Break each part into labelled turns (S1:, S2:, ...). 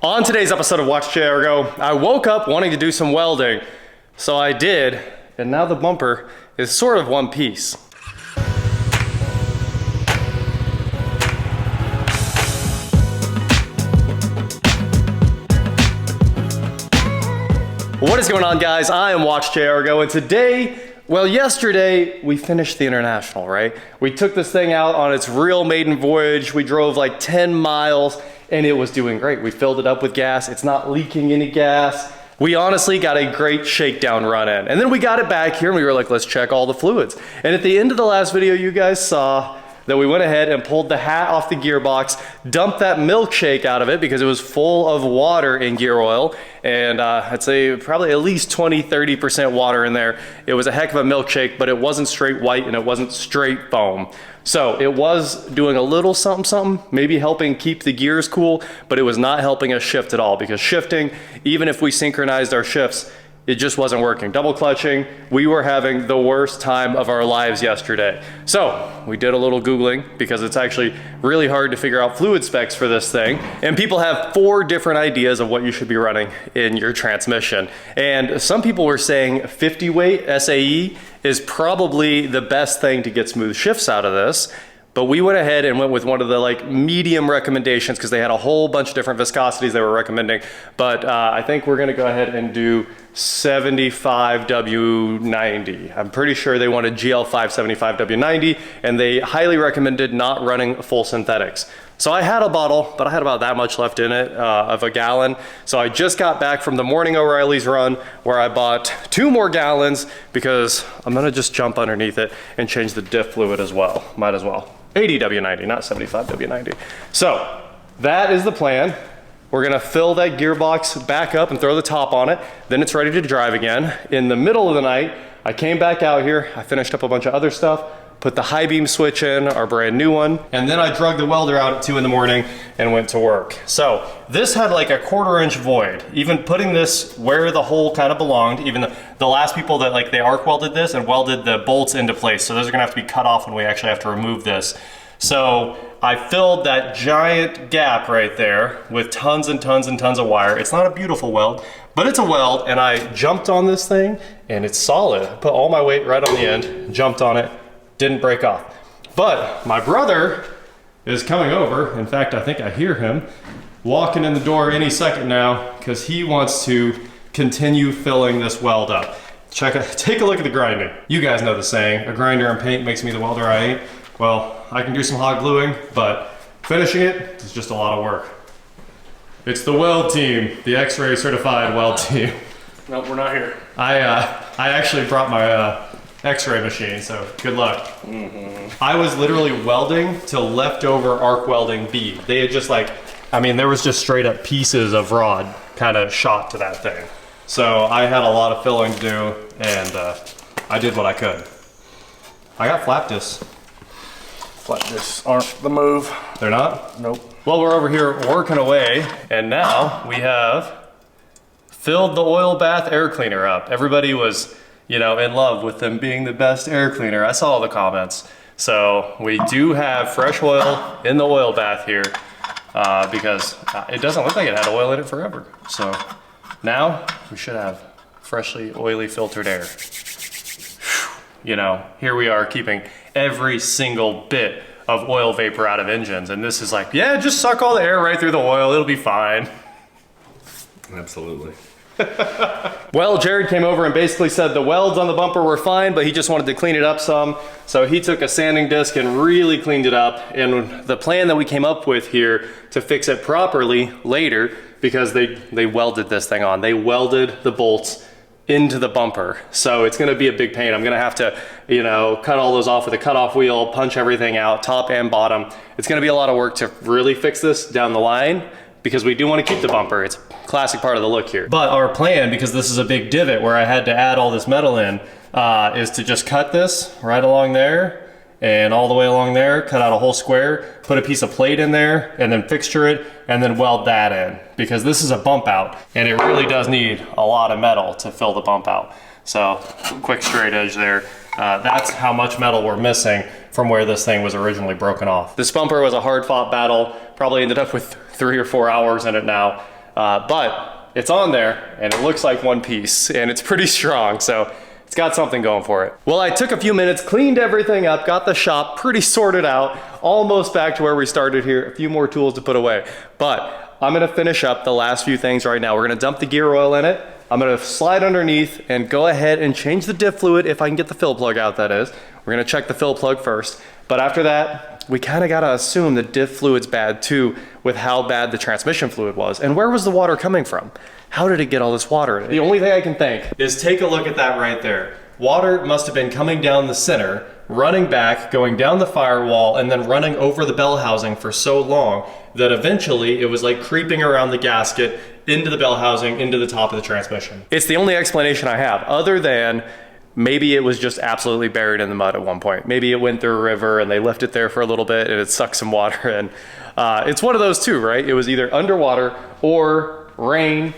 S1: On today's episode of WatchJRGo, I woke up wanting to do some welding, so I did, and now the bumper is sort of one piece. What is going on, guys? I am WatchJRGo, and today, well, yesterday we finished the International, right? We took this thing out on its real maiden voyage. We drove like 10 miles and it was doing great. We filled it up with gas. It's not leaking any gas. We honestly got a great shakedown run in. And then we got it back here and we were like, let's check all the fluids. And at the end of the last video, you guys saw that we went ahead and pulled the hat off the gearbox, dumped that milkshake out of it because it was full of water in gear oil. And I'd say probably at least 20–30% water in there. It was a heck of a milkshake, but it wasn't straight white and it wasn't straight foam. So it was doing a little something, maybe helping keep the gears cool, but it was not helping us shift at all, because shifting, even if we synchronized our shifts, it just wasn't working. Double clutching, we were having the worst time of our lives yesterday. So we did a little Googling, because it's actually really hard to figure out fluid specs for this thing. And people have 4 different ideas of what you should be running in your transmission. And some people were saying 50 weight SAE is probably the best thing to get smooth shifts out of this. But we went ahead and went with one of the medium recommendations, because they had a whole bunch of different viscosities they were recommending. But I think we're gonna go ahead and do 75W90. I'm pretty sure they wanted GL5 75W90, and they highly recommended not running full synthetics. So I had a bottle, but I had about that much left in it, of a gallon. So I just got back from the morning O'Reilly's run, where I bought 2 more gallons, because I'm gonna just jump underneath it and change the diff fluid as well. Might as well. 80W90, not 75W90. So that is the plan. We're gonna fill that gearbox back up and throw the top on it. Then it's ready to drive again. In the middle of the night, I came back out here. I finished up a bunch of other stuff, put the high beam switch in, our brand new one, and then I drug the welder out at 2 in the morning and went to work. So this had like a 1/4 inch void. Even putting this where the hole kind of belonged, even the last people that they arc welded this and welded the bolts into place. So those are gonna have to be cut off when we actually have to remove this. So I filled that giant gap right there with tons and tons and tons of wire. It's not a beautiful weld, but it's a weld, and I jumped on this thing and it's solid. I put all my weight right on the end, jumped on it, didn't break off. But my brother is coming over. In fact, I think I hear him walking in the door any second now, because he wants to continue filling this weld up. Take a look at the grinding. You guys know the saying, a grinder and paint makes me the welder I ain't. Well, I can do some hot gluing, but finishing it is just a lot of work. It's the weld team, the X-ray certified weld team.
S2: Nope, we're not here.
S1: I actually brought my X-ray machine, so good luck. I was literally welding to leftover arc welding bead. They had just there was just straight up pieces of rod kind of shot to that thing. So I had a lot of filling to do, and I did what I could. I got flap discs.
S2: Flat discs aren't the move.
S1: They're not?
S2: Nope.
S1: Well, we're over here working away, and now we have filled the oil bath air cleaner up. Everybody was, in love with them being the best air cleaner. I saw all the comments. So we do have fresh oil in the oil bath here, because it doesn't look like it had oil in it forever. So now we should have freshly oily filtered air. Here we are keeping every single bit of oil vapor out of engines, and this is yeah, just suck all the air right through the oil, it'll be fine.
S2: Absolutely.
S1: Well, Jared came over and basically said the welds on the bumper were fine, but he just wanted to clean it up some. So he took a sanding disc and really cleaned it up. And the plan that we came up with here to fix it properly later, because they welded this thing on. They welded the bolts into the bumper. So it's gonna be a big pain. I'm gonna have to, cut all those off with a cutoff wheel, punch everything out, top and bottom. It's gonna be a lot of work to really fix this down the line, because we do want to keep the bumper. It's a classic part of the look here. But our plan, because this is a big divot where I had to add all this metal in, is to just cut this right along there and all the way along there, cut out a whole square, put a piece of plate in there, and then fixture it, and then weld that in. Because this is a bump out, and it really does need a lot of metal to fill the bump out. So, quick straight edge there. That's how much metal we're missing from where this thing was originally broken off. This bumper was a hard fought battle, probably ended up with 3 or 4 hours in it now. but it's on there and it looks like one piece and it's pretty strong. So it's got something going for it. Well, I took a few minutes, cleaned everything up, got the shop pretty sorted out, almost back to where we started here. A few more tools to put away, but I'm gonna finish up the last few things right now. We're gonna dump the gear oil in it. I'm gonna slide underneath and go ahead and change the diff fluid if I can get the fill plug out, that is. We're gonna check the fill plug first, but after that, we kinda gotta assume the diff fluid's bad too with how bad the transmission fluid was. And where was the water coming from? How did it get all this water in it? The only thing I can think is take a look at that right there. Water must have been coming down the center, running back, going down the firewall, and then running over the bell housing for so long that eventually it was like creeping around the gasket, into the bell housing, into the top of the transmission. It's the only explanation I have, other than maybe it was just absolutely buried in the mud at one point. Maybe it went through a river and they left it there for a little bit and it sucked some water in. It's one of those two, right? It was either underwater or rain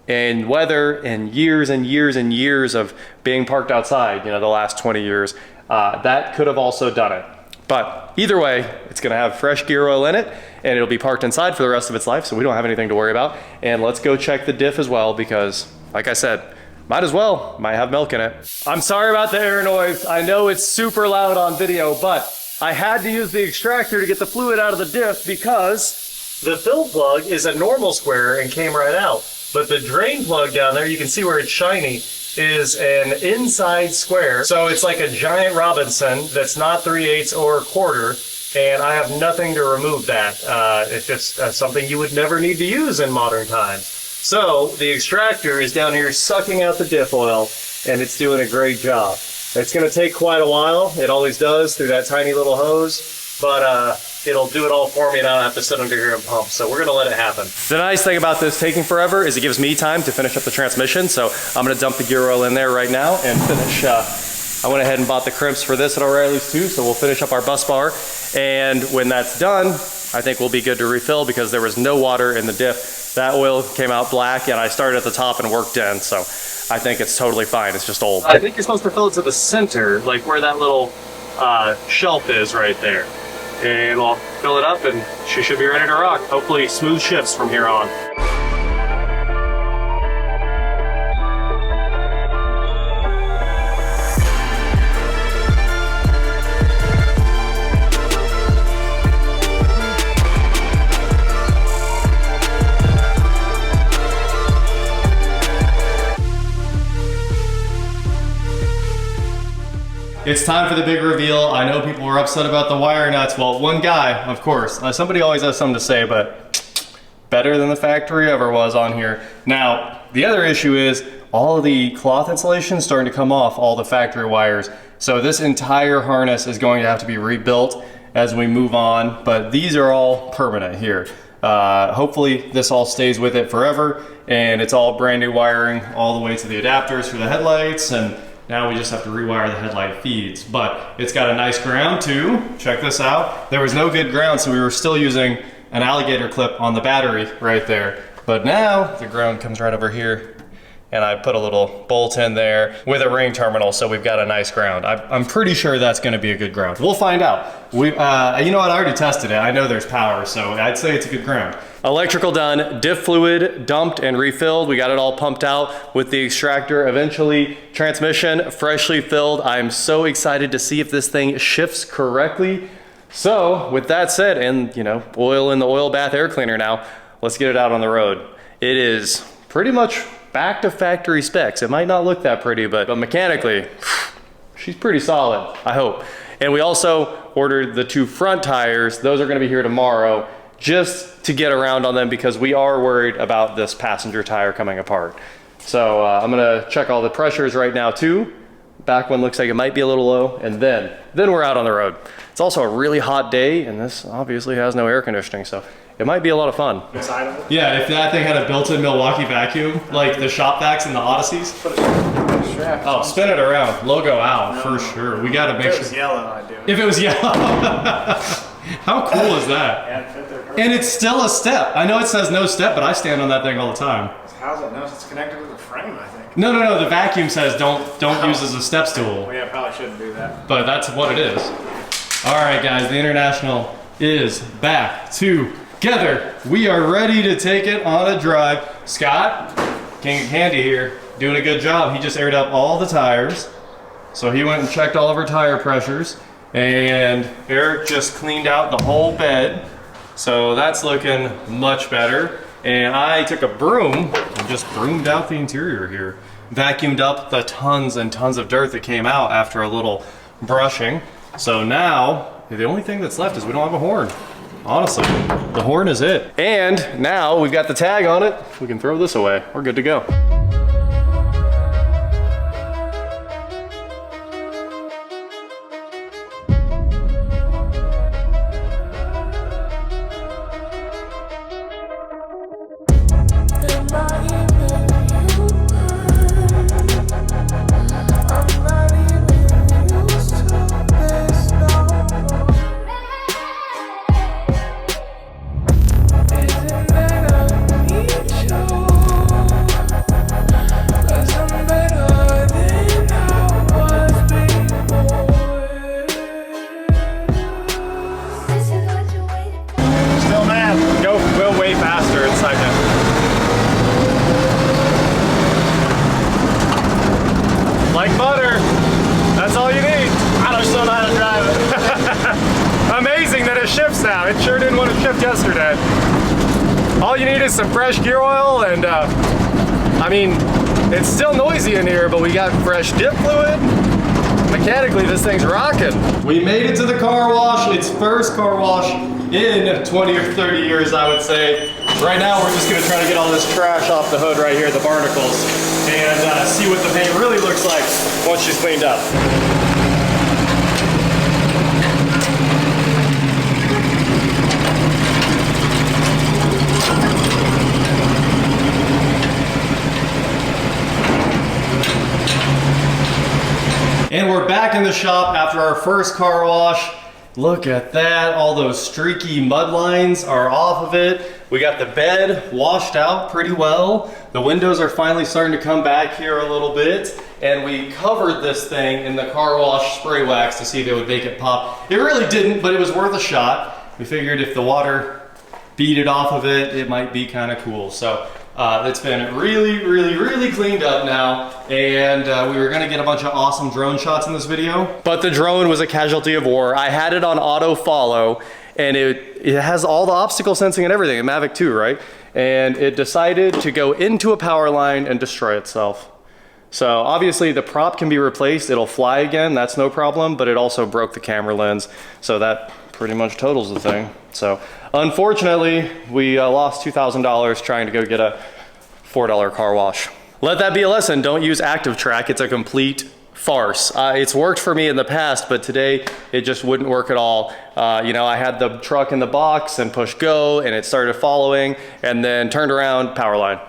S1: and weather and years and years and years of being parked outside, you know, the last 20 years. That could have also done it. But either way, it's gonna have fresh gear oil in it and it'll be parked inside for the rest of its life, so we don't have anything to worry about. And let's go check the diff as well because, like I said, might as well, might have milk in it. I'm sorry about the air noise. I know it's super loud on video, but I had to use the extractor to get the fluid out of the diff because the fill plug is a normal square and came right out. But the drain plug down there, you can see where it's shiny, is an inside square. So it's like a giant Robinson that's not 3/8 or a quarter, and I have nothing to remove that. It's just something you would never need to use in modern times. So the extractor is down here sucking out the diff oil, and it's doing a great job. It's gonna take quite a while. It always does through that tiny little hose, but it'll do it all for me and I don't have to sit under here and pump. So we're gonna let it happen. The nice thing about this taking forever is it gives me time to finish up the transmission. So I'm gonna dump the gear oil in there right now and finish. I went ahead and bought the crimps for this at O'Reilly's too, so we'll finish up our bus bar. And when that's done, I think we'll be good to refill because there was no water in the diff. That oil came out black and I started at the top and worked in. So I think it's totally fine. It's just old. I think you're supposed to fill it to the center, like where that little shelf is right there. And I'll fill it up and she should be ready to rock. Hopefully smooth shifts from here on. It's time for the big reveal. I know people were upset about the wire nuts. Well, one guy, of course. Somebody always has something to say, but better than the factory ever was on here. Now, the other issue is all of the cloth insulation is starting to come off all the factory wires. So this entire harness is going to have to be rebuilt as we move on, but these are all permanent here. Hopefully this all stays with it forever and it's all brand new wiring all the way to the adapters for the headlights, and now we just have to rewire the headlight feeds, but it's got a nice ground too. Check this out. There was no good ground, so we were still using an alligator clip on the battery right there. But now the ground comes right over here, and I put a little bolt in there with a ring terminal, so we've got a nice ground. I'm pretty sure that's gonna be a good ground. We'll find out. You know what, I already tested it. I know there's power, so I'd say it's a good ground. Electrical done, diff fluid dumped and refilled. We got it all pumped out with the extractor. Eventually, transmission freshly filled. I'm so excited to see if this thing shifts correctly. So with that said, and you know, oil in the oil bath air cleaner now, let's get it out on the road. It is pretty much back to factory specs. It might not look that pretty, but mechanically, she's pretty solid, I hope. And we also ordered the 2 front tires. Those are gonna be here tomorrow, just to get around on them because we are worried about this passenger tire coming apart. So I'm gonna check all the pressures right now too. Back one looks like it might be a little low, and then we're out on the road. It's also a really hot day, and this obviously has no air conditioning, so it might be a lot of fun. Yeah, if that thing had a built-in Milwaukee vacuum, like the shop vacs and the Odysseys. Oh, spin it around. Logo out, for sure. We gotta make sure. If it was yellow, I'd do it. If it was yellow. How cool is that? And it's still a step. I know it says no step, but I stand on that thing all the time.
S3: How's it know? It's connected to the frame, I think.
S1: No. The vacuum says don't use as a step stool.
S3: Well, yeah, probably shouldn't do that.
S1: But that's what it is. All right, guys, the International is back to together. We are ready to take it on a drive. Scott, King of Candy here, doing a good job. He just aired up all the tires. So he went and checked all of our tire pressures, and Eric just cleaned out the whole bed. So that's looking much better. And I took a broom and just broomed out the interior here. Vacuumed up the tons and tons of dirt that came out after a little brushing. So now, the only thing that's left is we don't have a horn. Honestly, the horn is it. And now we've got the tag on it. We can throw this away. We're good to go. Like butter, that's all you need.
S3: I don't still know how to drive it.
S1: Amazing that it shifts now. It sure didn't want to shift yesterday. All you need is some fresh gear oil and I mean, it's still noisy in here, but we got fresh dip fluid. Mechanically, this thing's rocking. We made it to the car wash. It's first car wash in 20 or 30 years, I would say. Right now, we're just gonna try to get all this trash off the hood right here, the barnacles, and see what the paint really looks like once she's cleaned up. And we're back in the shop after our first car wash. Look at that, all those streaky mud lines are off of it. We got the bed washed out pretty well. The windows are finally starting to come back here a little bit. And we covered this thing in the car wash spray wax to see if it would make it pop. It really didn't, but it was worth a shot. We figured if the water beat it off of it, it might be kind of cool. So it's been really cleaned up now, and we were gonna get a bunch of awesome drone shots in this video, but the drone was a casualty of war. I had it on auto follow, and it has all the obstacle sensing and everything, a Mavic 2, right? And it decided to go into a power line and destroy itself. So obviously the prop can be replaced, it'll fly again, that's no problem, but it also broke the camera lens, so that pretty much totals the thing. So unfortunately, we lost $2,000 trying to go get a $4 car wash. Let that be a lesson, don't use Active Track, it's a complete farce. It's worked for me in the past, but today it just wouldn't work at all. You know, I had the truck in the box and pushed go and it started following and then turned around, power line.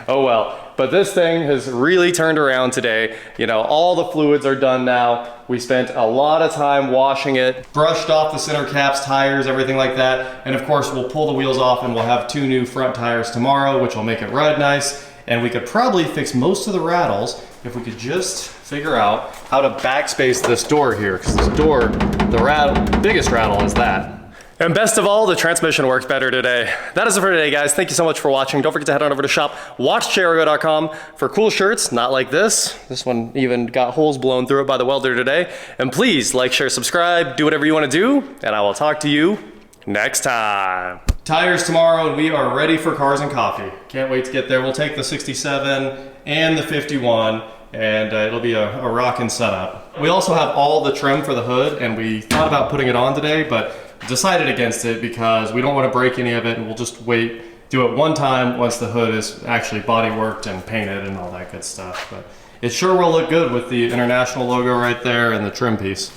S1: Oh well. But this thing has really turned around today. You know, all the fluids are done now. We spent a lot of time washing it, brushed off the center caps, tires, everything like that. And of course, we'll pull the wheels off and we'll have 2 new front tires tomorrow, which will make it ride nice. And we could probably fix most of the rattles if we could just figure out how to backspace this door here. Because this door, the biggest rattle is that. And best of all, the transmission works better today. That is it for today, guys. Thank you so much for watching. Don't forget to head on over to shop WatchJRGo.com for cool shirts, not like this. This one even got holes blown through it by the welder today. And please like, share, subscribe, do whatever you want to do, and I will talk to you next time. Tires tomorrow, and we are ready for cars and coffee. Can't wait to get there. We'll take the 67 and the 51, and it'll be a rockin' setup. We also have all the trim for the hood, and we thought about putting it on today, but decided against it because we don't want to break any of it, and we'll just do it one time once the hood is actually body worked and painted and all that good stuff. But it sure will look good with the International logo right there and the trim piece.